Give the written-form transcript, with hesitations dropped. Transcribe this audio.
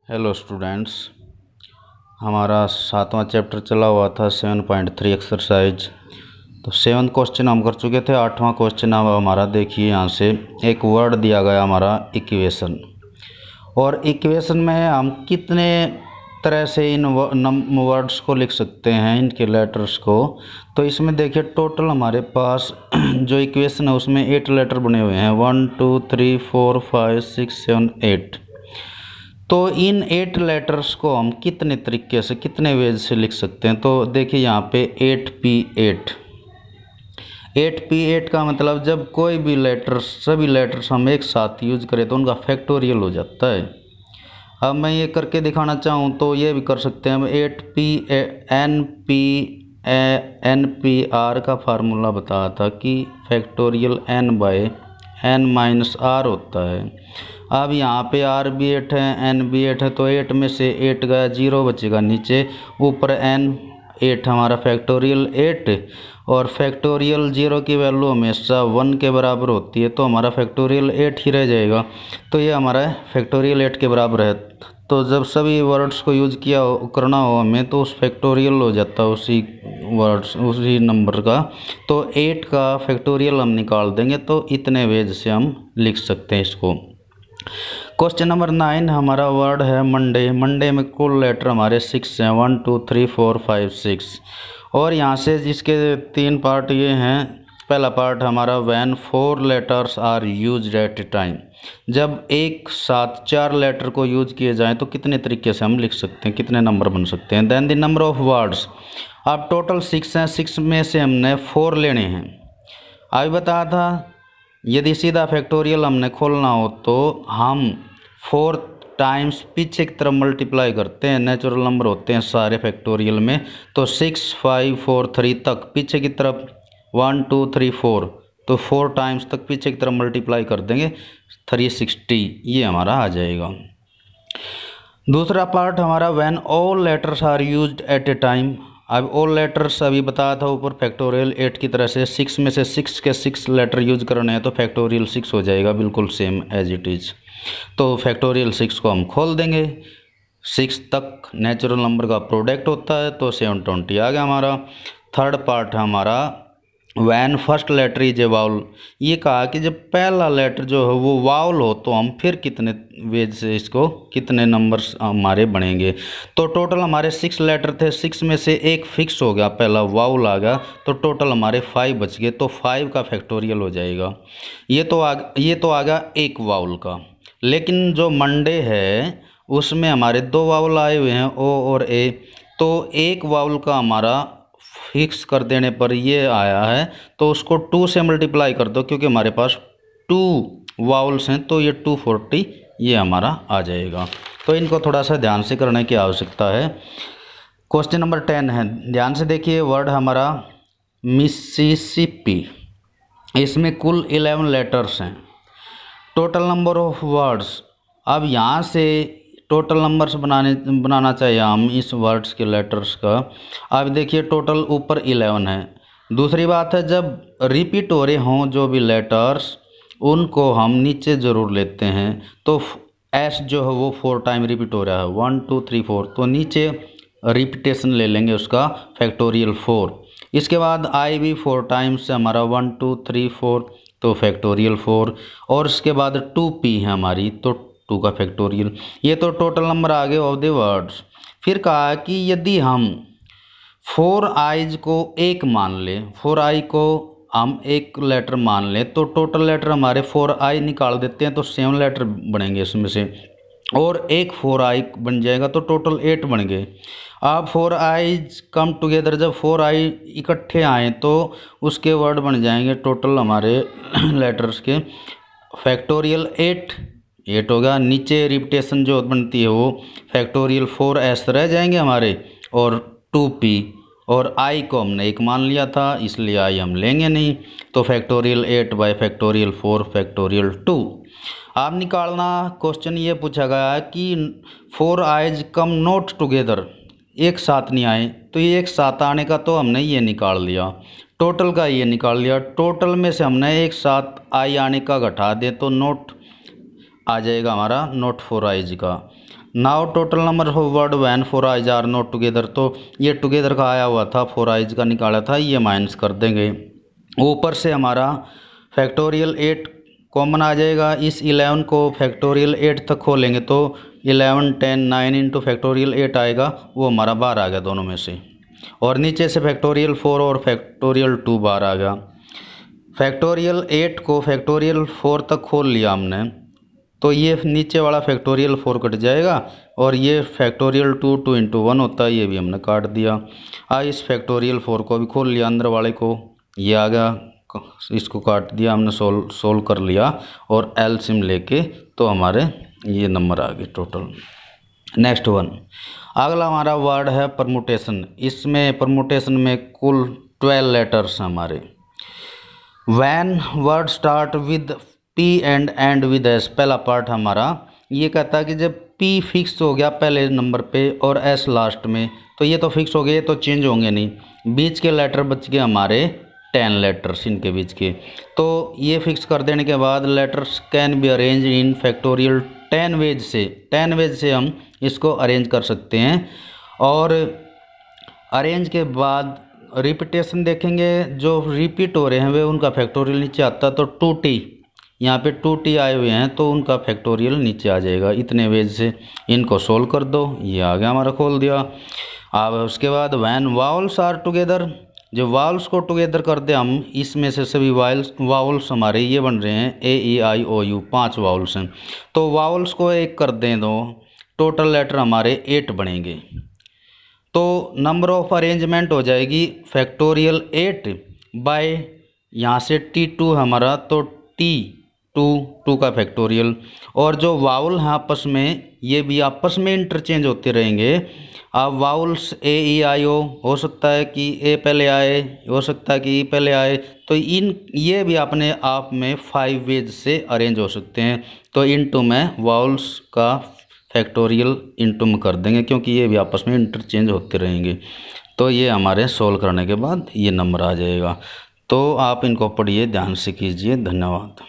Hello students, हमारा 7वां chapter चला हुआ था 7.3 एक्सरसाइज। तो 7 क्वेश्चन हम कर चुके थे। 8वां क्वेश्चन अब हमारा देखिए, यहाँ से एक वर्ड दिया गया हमारा इक्वेशन, और इक्वेशन में हम कितने तरह से इन वर्ड्स को लिख सकते हैं, इनके लेटर्स को। तो इसमें देखिए टोटल हमारे पास जो इक्वेशन है उसमें 8 लेटर बने हुए हैं, 1 2 3 4 5 6 7 8। तो इन 8 लेटर्स को हम कितने तरीके से, कितने वेज से लिख सकते हैं। तो देखिए यहाँ पे 8p8। 8p8 का मतलब जब कोई भी लेटर्स, सभी लेटर्स हम एक साथ यूज करें तो उनका फैक्टोरियल हो जाता है। अब मैं ये करके दिखाना चाहूँ तो ये भी कर सकते हैं हम। 8p_npr का फार्मूला बताया था कि फैक्टोरियल n/n-r होता है। अब यहाँ पे r भी 8 है, n भी 8 है, तो 8 में से 8 गया, 0 बचेगा नीचे, ऊपर n 8 हमारा फैक्टोरियल 8, और फैक्टोरियल 0 की वैल्यू हमेशा 1 के बराबर होती है, तो हमारा फैक्टोरियल 8 ही रह जाएगा। तो ये हमारा फैक्टोरियल 8 के बराबर है। तो जब सभी वर्ड्स को यूज करना हो हमें, तो उस फैक्टोरियल हो जाता है उसी वर्ड्स, उसी नंबर का। तो 8 का फैक्टोरियल हम निकाल देंगे, तो इतने वेज से हम लिख सकते हैं इसको। क्वेश्चन नंबर 9 हमारा वर्ड है मंडे। मंडे में कुल लेटर हमारे 6 हैं, 1 2 3 4 5 6। और यहाँ से जिसके 3 पार्ट ये हैं। पहला पार्ट हमारा when 4 letters are used at a time. जब एक साथ 4 लेटर को यूज किए जाएं तो कितने तरीके से हम लिख सकते हैं, कितने नंबर बन सकते हैं। Then the number of words. अब टोटल 6 हैं, 6 में से हमने 4 लेने हैं। अभी बताया था यदि सीधा फैक्टोरियल हमने खोलना हो तो हम 4 टाइम्स पीछे की तरफ मल्टीप्लाई करते हैं। नेचुरल नंबर होते हैं सारे फैक्टोरियल में, तो 6 5 4 3 तक पीछे की तरफ 1 2 3 4, तो 4 टाइम्स तक पीछे की तरफ मल्टीप्लाई कर देंगे, 360 ये हमारा आ जाएगा। दूसरा पार्ट हमारा when all letters are used at a time. अब ऑल लेटर्स अभी बताया था ऊपर फैक्टोरियल 8 की तरह से, 6 में से 6 के 6 लेटर यूज करने हैं तो फैक्टोरियल 6 हो जाएगा, बिल्कुल सेम एज इट इज़। तो फैक्टोरियल 6 को हम खोल देंगे। 6 तक नेचुरल नंबर का प्रोडक्ट होता है, तो 720 आ गया हमारा। थर्ड पार्ट हमारा when first letter is a vowel. ये कहा कि जब पहला लेटर जो है वो वाउल हो तो हम फिर कितने वेज से इसको, कितने नंबर्स हमारे बनेंगे। तो टोटल हमारे 6 लेटर थे, 6 में से एक फिक्स हो गया, पहला वाउल आ गया, तो टोटल हमारे 5 बच गए, तो 5 का फैक्टोरियल हो जाएगा। ये तो आ गया एक वाउल का। लेकिन जो मंडे है उसमें हमारे 2 वाउल आए हुए हैं, ओ और ए, तो एक वाउल का हमारा फिक्स कर देने पर ये आया है, तो उसको 2 से मल्टीप्लाई कर दो, क्योंकि हमारे पास 2 वाउल्स हैं, तो ये 240 ये हमारा आ जाएगा। तो इनको थोड़ा सा ध्यान से करने की आवश्यकता है। क्वेश्चन नंबर 10 है, ध्यान से देखिए। वर्ड हमारा मिसिसिपी। इसमें कुल 11 लेटर्स हैं। Total number of words. अब यहाँ से टोटल नंबर्स बनाना चाहिए हम इस वर्ड्स के लेटर्स का। अब देखिए टोटल ऊपर 11 है। दूसरी बात है, जब रिपीट हो रहे हों जो भी लेटर्स, उनको हम नीचे ज़रूर लेते हैं। तो एस जो है वो 4 टाइम रिपीट हो रहा है, 1 2 3 4, तो नीचे रिपीटेशन ले लेंगे उसका, फैक्टोरियल 4। इसके बाद आई भी 4 टाइम्स से हमारा 1 2 3 4, तो फैक्टोरियल 4। और इसके बाद 2p है हमारी, तो 2 का फैक्टोरियल। ये तो टोटल नंबर आ गए ऑफ द वर्ड्स। फिर कहा कि यदि हम 4 आइज को एक मान लें, 4 आई को हम एक लेटर मान लें, तो टोटल लेटर हमारे 4 आई निकाल देते हैं, तो 7 लेटर बनेंगे इसमें से, और एक 4 आई बन जाएगा, तो टोटल 8 बन गए। अब 4 आईज कम टुगेदर, जब 4 आई इकट्ठे आए तो उसके वर्ड बन जाएंगे टोटल हमारे लेटर्स के, फैक्टोरियल 8 होगा। नीचे रिपीटेशन जो बनती है वो फैक्टोरियल 4 ऐसे रह जाएंगे हमारे, और 2p, और आई को हमने एक मान लिया था इसलिए आई हम लेंगे नहीं, तो फैक्टोरियल 8 बाय फैक्टोरियल 4 फैक्टोरियल 2। आप निकालना, क्वेश्चन ये पूछा गया है कि 4 आइज कम नॉट टुगेदर, एक साथ नहीं आए, तो ये एक साथ आने का तो हमने ये निकाल लिया, टोटल का ये निकाल लिया। टोटल में से हमने एक साथ आई आने का घटा दें तो नोट आ जाएगा हमारा, नोट 4 आइज का। Now total number of word when 4 I's are not together, तो ये टुगेदर का आया हुआ था, 4 आइज का निकाला था, ये माइनस कर देंगे। ऊपर से हमारा फैक्टोरियल 8 कॉमन आ जाएगा। इस 11 को फैक्टोरियल 8 तक खोलेंगे तो 11 10 9 इंटू फैक्टोरियल 8 आएगा, वो हमारा बाहर आ गया दोनों में से। और नीचे से फैक्टोरियल 4 और फैक्टोरियल 2 बाहर आ गया। फैक्टोरियल 8 को फैक्टोरियल 4 तक खोल लिया हमने, तो ये नीचे वाला फैक्टोरियल 4 कट जाएगा और ये फैक्टोरियल 2 2 इंटू 1 होता है, ये भी हमने काट दिया। इस फैक्टोरियल 4 को भी खोल लिया, अंदर वाले को, ये आ गया, इसको काट दिया हमने, सोल्व कर लिया और एलसीएम लेके तो हमारे ये नंबर आ गए टोटल। नेक्स्ट वन, अगला हमारा वर्ड है परमुटेशन। इसमें परमुटेशन में कुल 12 लेटर्स हैं हमारे। When word start with P and with S, पहला पार्ट हमारा ये कहता है कि जब पी फिक्स हो गया पहले नंबर पे और एस लास्ट में, तो ये तो फिक्स हो गए, तो चेंज होंगे नहीं। बीच के लेटर बच गए हमारे 10 लेटर्स इनके बीच के, तो ये फिक्स कर देने के बाद letters can be arrange in factorial 10 ways से, 10 वेज से हम इसको अरेंज कर सकते हैं। और अरेंज के बाद रिपीटेशन देखेंगे, जो रिपीट हो रहे हैं वे उनका फैक्टोरियल नीचे आता, तो 2t, यहाँ पे 2t आए हुए हैं तो उनका फैक्टोरियल नीचे आ जाएगा। इतने वेज से इनको सोल्व कर दो, ये आ गया हमारा, खोल दिया। अब उसके बाद व्हेन वावल्स आर टुगेदर, जो वावल्स को टुगेदर कर दे हम, इसमें से सभी वावल्स हमारे ये बन रहे हैं AEIOU, 5 वावल्स हैं, तो वावल्स को एक कर दें तो टोटल लेटर हमारे 8 बनेंगे। तो नंबर ऑफ अरेंजमेंट हो जाएगी फैक्टोरियल 8 बाय, यहाँ से T2 हमारा, तो T2 का फैक्टोरियल। और जो वावल हैं आपस में, ये भी आपस में इंटरचेंज होते रहेंगे। अब वावल्स AEIO हो सकता है कि ए पहले आए, हो सकता है कि ई पहले आए, तो ये भी अपने आप में 5 वेज से अरेंज हो सकते हैं। तो इनटू में वावल्स का फैक्टोरियल इनटू में कर देंगे, क्योंकि ये भी आपस में इंटरचेंज होते रहेंगे। तो ये हमारे सोल्व करने के बाद ये नंबर आ जाएगा। तो आप इनको पढ़िए, ध्यान से कीजिए। धन्यवाद।